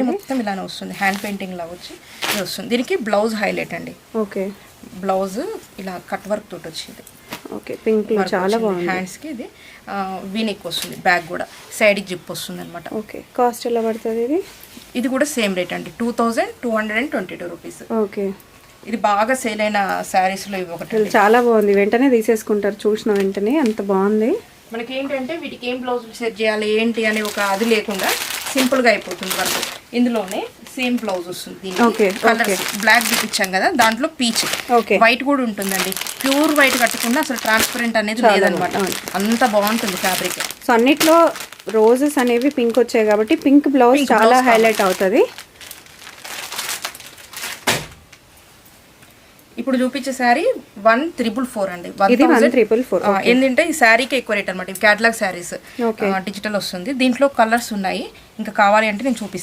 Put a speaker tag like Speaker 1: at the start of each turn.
Speaker 1: మొత్తం ఇలానే వస్తుంది, హ్యాండ్ పెయింటింగ్ లా వచ్చి ఇది వస్తుంది. దీనికి బ్లౌజ్ హైలైట్ అండి.
Speaker 2: ఓకే,
Speaker 1: బ్లౌజ్ ఇలా కట్ వర్క్ తోటి వచ్చింది.
Speaker 2: ఓకే, పింక్ లో చాలా బాగుంది.
Speaker 1: హ్యాండ్స్ కి ఇది వీనెక్ వస్తుంది, బ్యాక్ కూడా సైడ్ జిప్ వస్తుంది అనమాట.
Speaker 2: ఓకే, కాస్ట్ ఎలా పడుతుంది ఇది?
Speaker 1: ఇది కూడా సేమ్ రేట్ అండి, 2222 రూపీస్.
Speaker 2: ఓకే,
Speaker 1: ఇది బాగా సేల్ అయిన శారీస్ లో ఇవి ఒకటి.
Speaker 2: చాలా బాగుంది, వెంటనే తీసేసుకుంటారు చూసిన వెంటనే, అంత బాగుంది.
Speaker 1: మనకి ఏంటంటే వీటికి ఏం బ్లౌజులు సెట్ చేయాలి ఏంటి అని ఒక అది లేకుండా సింపుల్ గా అయిపోతుంది వర్క్. ఇందులోనే సేమ్ బ్లౌజ్ వస్తుంది. కలర్స్ బ్లాక్ చూపించాం కదా, దాంట్లో పీచ్, వైట్ కూడా ఉంటుందండి. ప్యూర్ వైట్ కట్టకుండా అసలు ట్రాన్స్పరెంట్ అనేది లేదనమాట, అంత బాగుంటుంది ఫ్యాబ్రిక్.
Speaker 2: సో అన్నిట్లో రోజెస్ అనేవి పింక్ వచ్చాయి కాబట్టి పింక్ బ్లౌజ్ చాలా హైలైట్ అవుతుంది.
Speaker 1: ఇప్పుడు చూపించే శారీ 1344 అండి.
Speaker 2: ఇది 1344.
Speaker 1: ఏంటంటే ఈ శారీకి ఎక్కువ రేట్ అనమాట. క్యాటలాగ్ శారీస్ డిజిటల్ వస్తుంది, దీంట్లో కలర్స్ ఉన్నాయి. ఇంకా కావాలి అంటే నేను చూపిస్తాను.